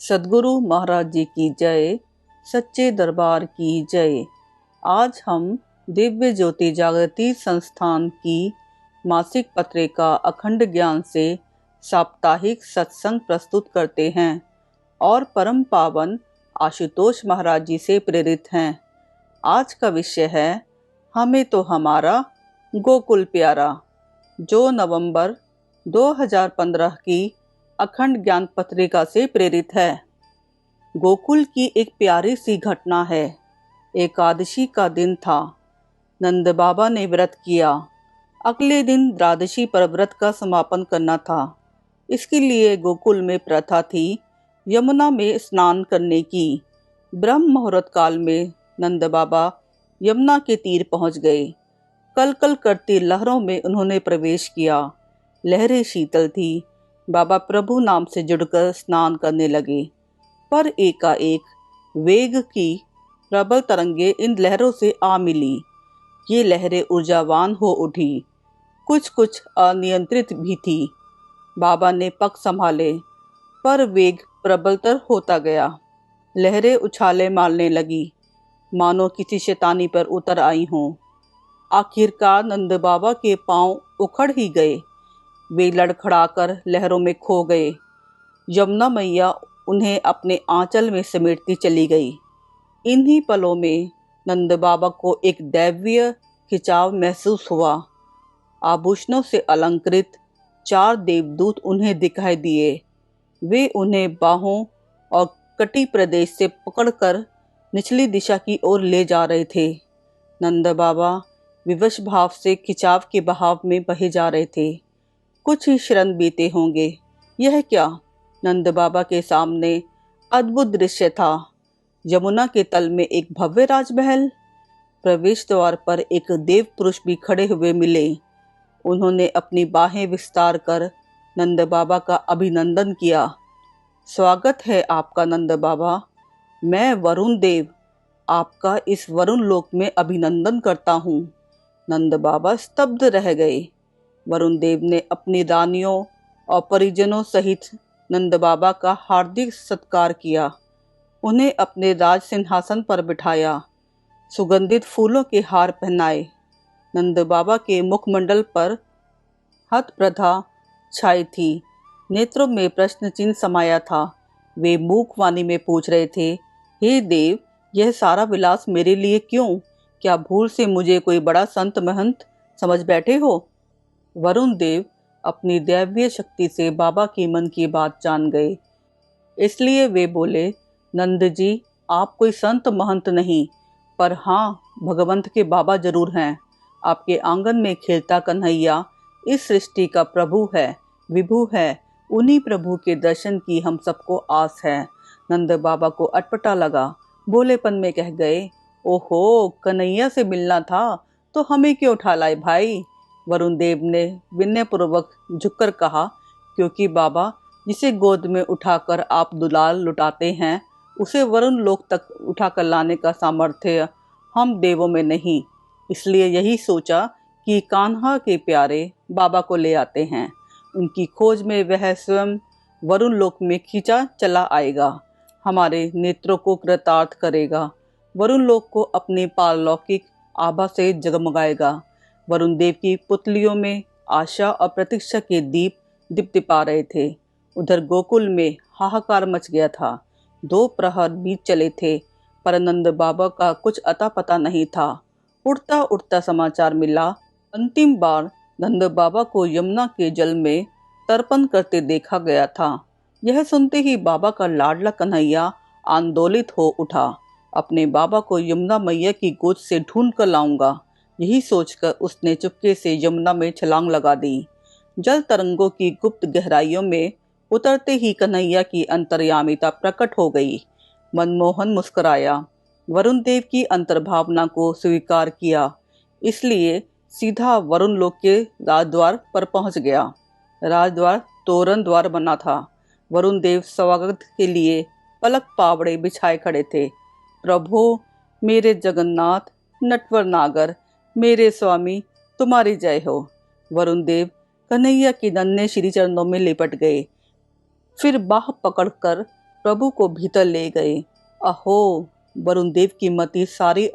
सद्गुरु महाराज जी की जय, सच्चे दरबार की जय। आज हम दिव्य ज्योति जागृति संस्थान की मासिक पत्रिका अखंड ज्ञान से साप्ताहिक सत्संग प्रस्तुत करते हैं और परम पावन आशुतोष महाराज जी से प्रेरित हैं। आज का विषय है हमें तो हमारा गोकुल प्यारा, जो नवंबर 2015 की अखंड ज्ञान पत्रिका से प्रेरित है। गोकुल की एक प्यारी सी घटना है। एकादशी का दिन था। नंद बाबा ने व्रत किया। अगले दिन द्वादशी पर व्रत का समापन करना था। इसके लिए गोकुल में प्रथा थी यमुना में स्नान करने की। ब्रह्म मुहूर्त काल में नंद बाबा यमुना के तीर पहुंच गए। कल कल करती लहरों में उन्होंने प्रवेश किया। लहरें शीतल थी। बाबा प्रभु नाम से जुड़कर स्नान करने लगे, पर एकाएक वेग की प्रबल तरंगे इन लहरों से आ मिली। ये लहरें ऊर्जावान हो उठी, कुछ कुछ अनियंत्रित भी थी। बाबा ने पग संभाले, पर वेग प्रबलतर होता गया। लहरें उछाले मारने लगी, मानो किसी शैतानी पर उतर आई हों। आखिरकार नंद बाबा के पांव उखड़ ही गए। वे लड़खड़ाकर लहरों में खो गए। यमुना मैया उन्हें अपने आंचल में समेटती चली गई। इन्हीं पलों में नंद बाबा को एक दैवीय खिंचाव महसूस हुआ। आभूषणों से अलंकृत 4 देवदूत उन्हें दिखाई दिए। वे उन्हें बाहों और कटी प्रदेश से पकड़कर निचली दिशा की ओर ले जा रहे थे। नंद बाबा विवश भाव से खिंचाव के बहाव में बहे जा रहे थे। कुछ ही क्षण बीते होंगे। यह क्या? नंद बाबा के सामने अद्भुत दृश्य था। यमुना के तल में एक भव्य राजमहल। प्रवेश द्वार पर एक देव पुरुष भी खड़े हुए मिले। उन्होंने अपनी बाहें विस्तार कर नंद बाबा का अभिनंदन किया। स्वागत है आपका नंद बाबा। मैं वरुण देव आपका इस वरुण लोक में अभिनंदन करता हूँ। नंद बाबा स्तब्ध रह गए। वरुण देव ने अपनी रानियों और परिजनों सहित नंद बाबा का हार्दिक सत्कार किया। उन्हें अपने राज सिंहासन पर बिठाया। सुगंधित फूलों के हार पहनाए। नंद बाबा के मुखमंडल पर हतप्रथा छाई थी। नेत्रों में प्रश्न चिन्ह समाया था। वे मूक वाणी में पूछ रहे थे, हे देव, यह सारा विलास मेरे लिए क्यों? क्या भूल से मुझे कोई बड़ा संत महंत समझ बैठे हो? वरुण देव अपनी दैवीय शक्ति से बाबा के मन की बात जान गए। इसलिए वे बोले, नंद जी, आप कोई संत महंत नहीं, पर हाँ, भगवंत के बाबा जरूर हैं। आपके आंगन में खेलता कन्हैया इस सृष्टि का प्रभु है, विभु है। उन्हीं प्रभु के दर्शन की हम सबको आस है। नंद बाबा को अटपटा लगा। भोलेपन में कह गए, ओहो, कन्हैया से मिलना था तो हमें क्यों उठा लाए भाई? वरुण देव ने विनयपूर्वक झुककर कहा, क्योंकि बाबा, जिसे गोद में उठाकर आप दुलार लुटाते हैं, उसे वरुण लोक तक उठाकर लाने का सामर्थ्य हम देवों में नहीं। इसलिए यही सोचा कि कान्हा के प्यारे बाबा को ले आते हैं। उनकी खोज में वह स्वयं वरुण लोक में खींचा चला आएगा। हमारे नेत्रों को कृतार्थ करेगा। वरुण लोक को अपनी पारलौकिक आभा से जगमगाएगा। वरुण देव की पुतलियों में आशा और प्रतीक्षा के दीप दिपदिपा रहे थे। उधर गोकुल में हाहाकार मच गया था। 2 प्रहर बीत चले थे, पर नंद बाबा का कुछ अता पता नहीं था। उड़ता उड़ता समाचार मिला, अंतिम बार नंद बाबा को यमुना के जल में तर्पण करते देखा गया था। यह सुनते ही बाबा का लाडला कन्हैया आंदोलित हो उठा। अपने बाबा को यमुना मैया की गोद से ढूंढ कर लाऊंगा, यही सोचकर उसने चुपके से यमुना में छलांग लगा दी। जल तरंगों की गुप्त गहराइयों में उतरते ही कन्हैया की अंतर्यामिता प्रकट हो गई। मनमोहन मुस्कुराया। वरुण देव की अंतर्भावना को स्वीकार किया, इसलिए सीधा वरुण लोक के राजद्वार पर पहुंच गया। राजद्वार तोरण द्वार बना था। वरुण देव स्वागत के लिए पलक पावड़े बिछाए खड़े थे। प्रभु, मेरे जगन्नाथ, नटवर नागर, मेरे स्वामी, तुम्हारी जय हो। वरुण देव कन्हैया के नन्हे श्री चरणों में लिपट गए। फिर बाह पकड़कर प्रभु को भीतर ले गए। अहो, वरुण देव की मति सारी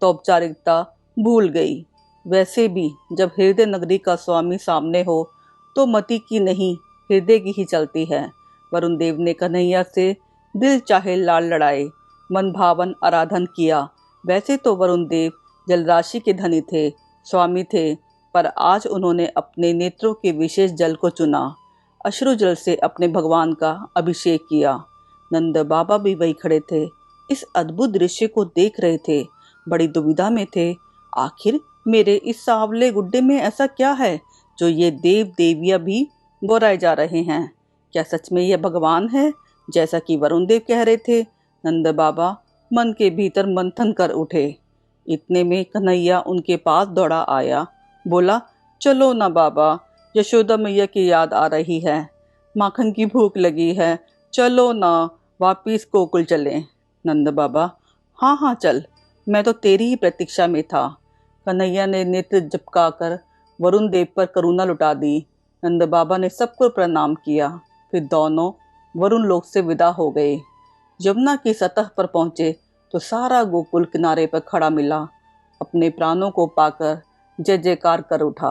औपचारिकता भूल गई। वैसे भी जब हृदय नगरी का स्वामी सामने हो तो मति की नहीं, हृदय की ही चलती है। वरुण देव ने कन्हैया से दिल चाहे लाल लड़ाए, मन भावन आराधन किया। वैसे तो वरुण देव जलराशि के धनी थे, स्वामी थे, पर आज उन्होंने अपने नेत्रों के विशेष जल को चुना। अश्रु जल से अपने भगवान का अभिषेक किया। नंद बाबा भी वही खड़े थे, इस अद्भुत दृश्य को देख रहे थे, बड़ी दुविधा में थे। आखिर मेरे इस सांवले गुड्डे में ऐसा क्या है जो ये देव देवियां भी गोराए जा रहे हैं? क्या सच में यह भगवान है जैसा कि वरुण देव कह रहे थे? नंद बाबा मन के भीतर मंथन कर उठे। इतने में कन्हैया उनके पास दौड़ा आया, बोला, चलो ना बाबा, यशोदा मैया की याद आ रही है, माखन की भूख लगी है, चलो ना वापिस गोकुल चलें। नंद बाबा, हाँ हाँ चल, मैं तो तेरी ही प्रतीक्षा में था। कन्हैया ने नेत्र झपकाकर वरुण देव पर करुणा लुटा दी। नंद बाबा ने सबको प्रणाम किया, फिर दोनों वरुण लोक से विदा हो गए। यमुना की सतह पर पहुंचे तो सारा गोकुल किनारे पर खड़ा मिला, अपने प्राणों को पाकर जय जयकार कर उठा।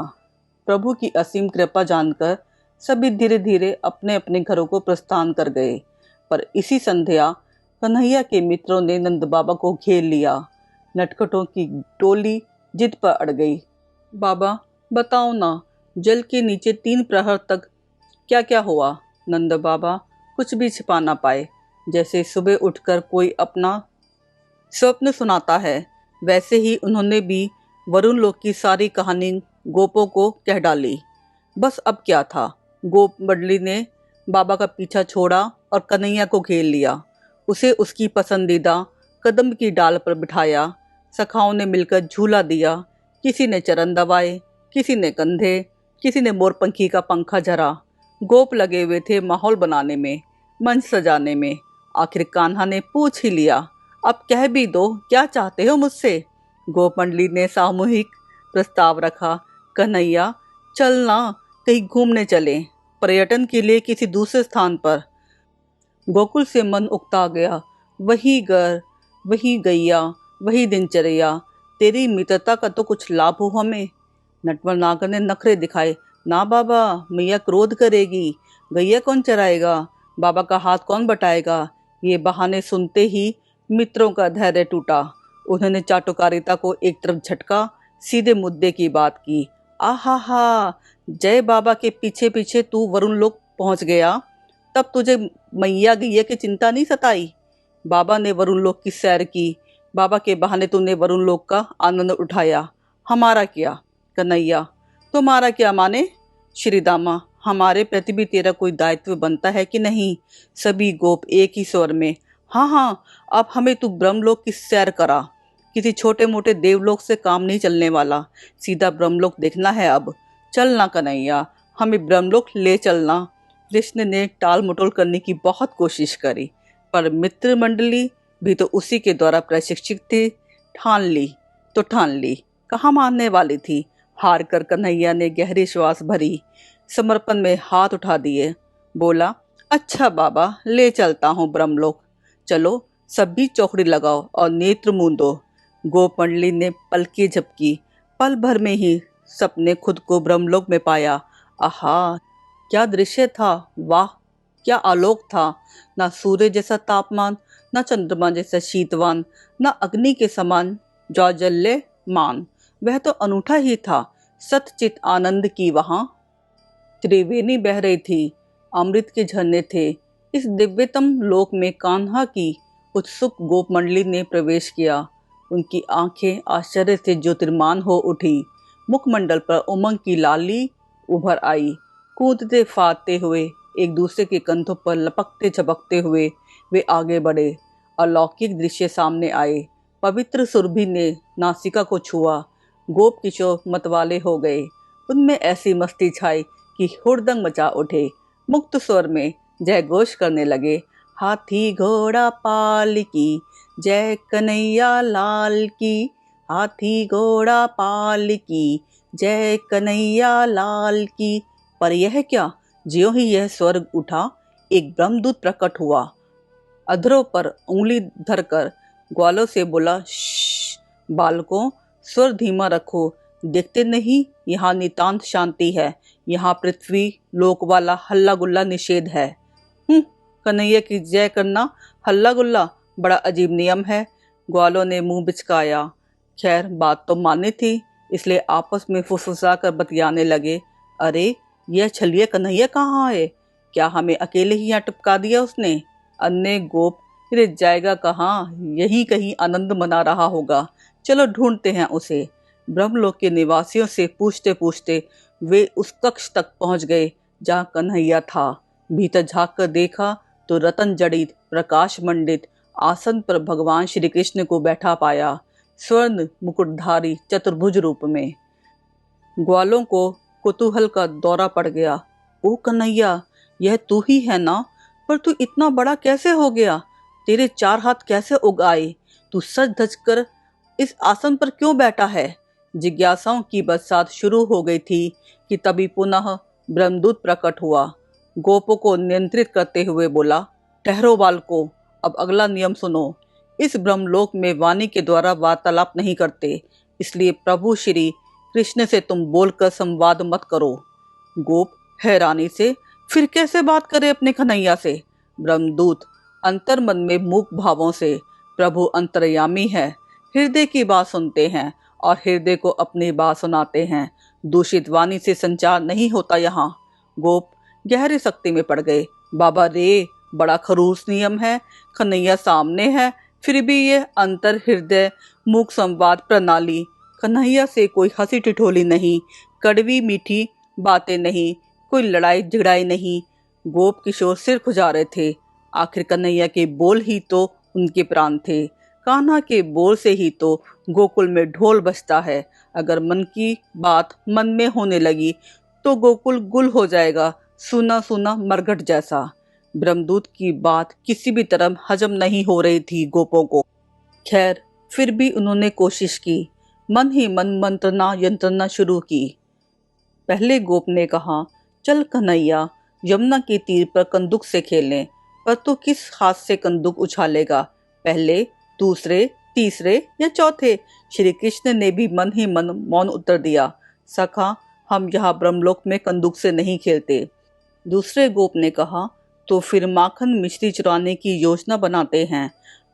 प्रभु की असीम कृपा जानकर सभी धीरे धीरे अपने अपने घरों को प्रस्थान कर गए। पर इसी संध्या कन्हैया के मित्रों ने नंद बाबा को घेर लिया। नटखटों की टोली जिद पर अड़ गई। बाबा बताओ ना, जल के नीचे 3 प्रहर तक क्या क्या हुआ? नंद बाबा कुछ भी छिपा ना पाए। जैसे सुबह उठकर कोई अपना स्वप्न सुनाता है, वैसे ही उन्होंने भी वरुण लोक की सारी कहानी गोपों को कह डाली। बस अब क्या था, गोप मंडली ने बाबा का पीछा छोड़ा और कन्हैया को घेर लिया। उसे उसकी पसंदीदा कदम की डाल पर बिठाया। सखाओं ने मिलकर झूला दिया, किसी ने चरण दबाए, किसी ने कंधे, किसी ने मोरपंखी का पंखा झरा। गोप लगे हुए थे माहौल बनाने में, मंच सजाने में। आखिर कान्हा ने पूछ ही लिया, अब कह भी दो, क्या चाहते हो मुझसे? गोप मंडली ने सामूहिक प्रस्ताव रखा, कन्हैया चलना, कहीं घूमने चले, पर्यटन के लिए किसी दूसरे स्थान पर। गोकुल से मन उकता गया, वही घर, वही गैया, वही दिनचर्या, तेरी मित्रता का तो कुछ लाभ हो हमें। नटवर नागर ने नखरे दिखाए, ना बाबा, मैया क्रोध करेगी, गैया कौन चराएगा, बाबा का हाथ कौन बटाएगा। ये बहाने सुनते ही मित्रों का धैर्य टूटा। उन्होंने चाटुकारिता को एक तरफ झटका, सीधे मुद्दे की बात की। आहा हा, जय बाबा के पीछे पीछे तू वरुण लोक पहुंच गया, तब तुझे मैया गैया की चिंता नहीं सताई? बाबा ने वरुण लोक की सैर की, बाबा के बहाने तूने वरुण लोक का आनंद उठाया। हमारा क्या? कन्हैया, तुम्हारा क्या माने? श्री दामा, हमारे प्रति भी तेरा कोई दायित्व बनता है कि नहीं? सभी गोप एक ही स्वर में, हाँ हाँ, अब हमें तू ब्रह्मलोक की सैर करा। किसी छोटे मोटे देवलोक से काम नहीं चलने वाला, सीधा ब्रह्मलोक देखना है अब। चलना कन्हैया, हमें ब्रह्मलोक ले चलना। कृष्ण ने टाल मटोल करने की बहुत कोशिश करी, पर मित्र मंडली भी तो उसी के द्वारा प्रशिक्षित थी। ठान ली तो ठान ली, कहाँ मानने वाली थी। हार कर कन्हैया ने गहरी श्वास भरी, समर्पण में हाथ उठा दिए, बोला, अच्छा बाबा, ले चलता हूँ ब्रह्मलोक। चलो सभी चौकड़ी लगाओ और नेत्र मूंदो। गोप मंडली ने पलकें झपकी, पल भर में ही सबने खुद को ब्रह्मलोक में पाया। आहा, क्या दृश्य था, वाह क्या आलोक था। ना सूर्य जैसा तापमान, ना चंद्रमा जैसा शीतवान, ना अग्नि के समान ज्वाज्वल्यमान। वह तो अनूठा ही था। सतचित आनंद की वहां त्रिवेणी बह रही थी, अमृत के झरने थे। इस दिव्यतम लोक में कान्हा की उत्सुक गोप मंडली ने प्रवेश किया। उनकी आंखें आश्चर्य से ज्योतिर्मान हो उठी। मुखमंडल पर उमंग की लाली उभर आई। कूदते फादते हुए, एक दूसरे के कंधों पर लपकते झपकते हुए वे आगे बढ़े। अलौकिक दृश्य सामने आए। पवित्र सुरभि ने नासिका को छुआ। गोप किशोर मतवाले हो गए। उनमें ऐसी मस्ती छाई कि हुड़दंग मचा उठे। मुक्त स्वर में जय घोष करने लगे, हाथी घोड़ा पाल की, जय कन्हैया लाल की, हाथी घोड़ा पाल की, जय कन्हैया लाल की। पर यह क्या, ज्यों ही यह स्वर उठा, एक ब्रह्मदूत प्रकट हुआ। अधरों पर उंगली धरकर ग्वालों से बोला, श्श बालकों, स्वर धीमा रखो। देखते नहीं यहाँ नितांत शांति है। यहाँ पृथ्वी लोक वाला हल्ला गुल्ला निषेध है। कन्हैया की जय करना हल्ला गुल्ला बड़ा अजीब नियम है। ग्वालों ने मुंह बिचकाया। खैर बात तो मानी थी, इसलिए आपस में फुसफुसा कर बतियाने लगे। अरे यह छलिया कन्हैया कहाँ है? क्या हमें अकेले ही यहाँ टपका दिया उसने? अन्य गोप फिर जाएगा कहाँ? यही कहीं आनंद मना रहा होगा। चलो ढूंढते हैं उसे। ब्रह्मलोक के निवासियों से पूछते पूछते वे उस कक्ष तक पहुंच गए जहाँ कन्हैया था। भीतर झांक कर देखा तो रतन जड़ित प्रकाश मंडित आसन पर भगवान श्री कृष्ण को बैठा पाया, स्वर्ण मुकुटधारी चतुर्भुज रूप में। ग्वालों को कुतूहल का दौरा पड़ गया। ओ कन्हैया, यह तू ही है ना? पर तू इतना बड़ा कैसे हो गया? तेरे 4 हाथ कैसे उग आए? तू सज धज कर इस आसन पर क्यों बैठा है? जिज्ञासाओं की बरसात शुरू हो गई थी कि तभी पुनः ब्रह्मदूत प्रकट हुआ। गोपों को नियंत्रित करते हुए बोला, ठहरो बालकों, अब अगला नियम सुनो। इस ब्रह्मलोक में वाणी के द्वारा वार्तालाप नहीं करते, इसलिए प्रभु श्री कृष्ण से तुम बोलकर संवाद मत करो। गोप हैरानी से, फिर कैसे बात करे अपने कन्हैया से? ब्रह्मदूत अंतर्मन में मूक भावों से, प्रभु अंतर्यामी है, हृदय की बात सुनते हैं और हृदय को अपनी बात सुनाते हैं। दूषित वाणी से संचार नहीं होता यहाँ। गोप गहरी शक्ति में पड़ गए। बाबा रे, बड़ा खरूस नियम है। कन्हैया सामने है, फिर भी ये अंतर हृदय मूक संवाद प्रणाली। कन्हैया से कोई हंसी ठिठोली नहीं, कड़वी मीठी बातें नहीं, कोई लड़ाई झगड़ाई नहीं। गोप किशोर सिर खुजा रहे थे। आखिर कन्हैया के बोल ही तो उनके प्राण थे। कान्हा के बोल से ही तो गोकुल में ढोल बजता है। अगर मन की बात मन में होने लगी तो गोकुल गुल हो जाएगा, सूना सूना मरघट जैसा। ब्रह्मदूत की बात किसी भी तरह हजम नहीं हो रही थी गोपों को। खैर फिर भी उन्होंने कोशिश की। मन ही मन मंत्रणा यंत्रणा शुरू की। पहले गोप ने कहा, चल कन्हैया, यमुना के तीर पर कंदुक से खेलें। पर तू किस हाथ से कंदुक उछालेगा? पहले, दूसरे, तीसरे या चौथे? श्री कृष्ण ने भी मन ही मन मौन उत्तर दिया, सखा, हम यहाँ ब्रह्मलोक में कंदुक से नहीं खेलते। दूसरे गोप ने कहा, तो फिर माखन मिश्री चुराने की योजना बनाते हैं।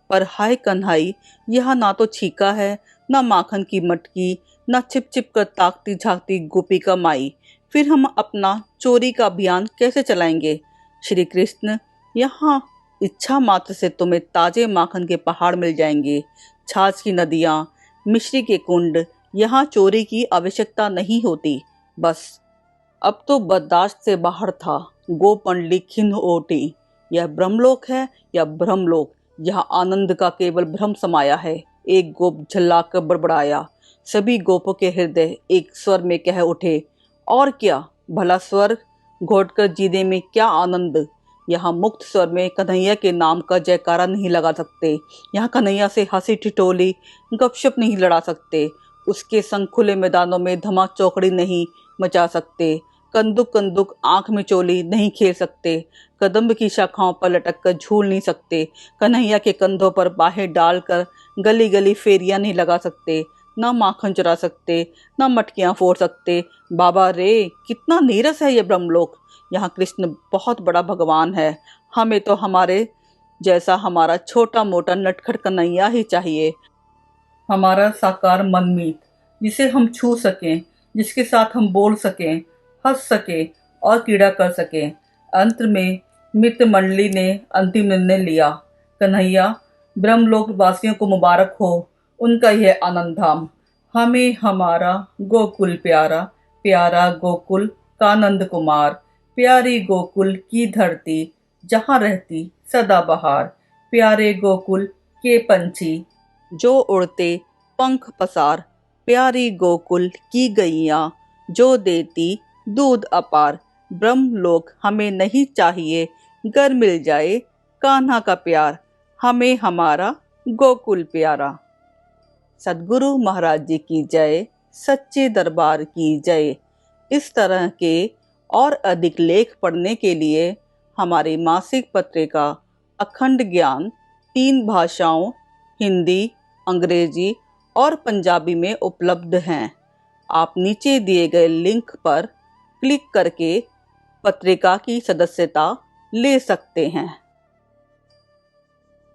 पर हाय कन्हाई, यह ना तो छीका है, ना माखन की मटकी, ना छिप छिप कर ताकती झांकती गोपिका माई। फिर हम अपना चोरी का अभियान कैसे चलाएंगे? श्री कृष्ण, यहाँ इच्छा मात्र से तुम्हें ताजे माखन के पहाड़ मिल जाएंगे, छाछ की नदियाँ, मिश्री के कुंड। यहाँ चोरी की आवश्यकता नहीं होती। बस अब तो बर्दाश्त से बाहर था। गोप मंडली खिन्न उठी। यह ब्रह्मलोक है या ब्रह्मलोक? यहाँ आनंद का केवल भ्रम समाया है। एक गोप झल्लाकर बड़बड़ाया। सभी गोपों के हृदय एक स्वर में कह उठे, और क्या भला स्वर घोटकर जीने में क्या आनंद। यहाँ मुक्त स्वर में कन्हैया के नाम का जयकारा नहीं लगा सकते। यहाँ कन्हैया से हंसी ठिठोली गपशप नहीं लड़ा सकते। उसके संग खुले मैदानों में धमा चौकड़ी नहीं मचा सकते। कंदुक कंदुक आंख में चोली नहीं खेल सकते। कदम्ब की शाखाओं पर लटक कर झूल नहीं सकते। कन्हैया के कंधों पर बाहें डालकर गली गली फेरियां नहीं लगा सकते। ना माखन चुरा सकते, ना मटकियां फोड़ सकते। बाबा रे, कितना नीरस है ये ब्रह्मलोक। यहाँ कृष्ण बहुत बड़ा भगवान है। हमें तो हमारे जैसा हमारा छोटा मोटा नटखट कन्हैया ही चाहिए। हमारा साकार मनमीत, जिसे हम छू सकें, जिसके साथ हम बोल सकें, हंस सके और क्रीड़ा कर सकें। अंत में मित्र मंडली ने अंतिम निर्णय लिया। कन्हैया, ब्रह्मलोक वासियों को मुबारक हो, उनका यह आनंद धाम। हमें हमारा गोकुल प्यारा, प्यारा गोकुल का नंद कुमार, प्यारी गोकुल की धरती, जहाँ रहती सदा बहार। प्यारे गोकुल के पंछी जो उड़ते पंख पसार, प्यारी गोकुल की गैया जो देती दूध अपार। ब्रह्मलोक हमें नहीं चाहिए, गर मिल जाए कान्हा का प्यार। हमें हमारा गोकुल प्यारा। सद्गुरु महाराज जी की जय, सच्चे दरबार की जय। इस तरह के और अधिक लेख पढ़ने के लिए हमारी मासिक पत्रिका अखंड ज्ञान 3 भाषाओं हिंदी, अंग्रेजी और पंजाबी में उपलब्ध हैं। आप नीचे दिए गए लिंक पर क्लिक करके पत्रिका की सदस्यता ले सकते हैं।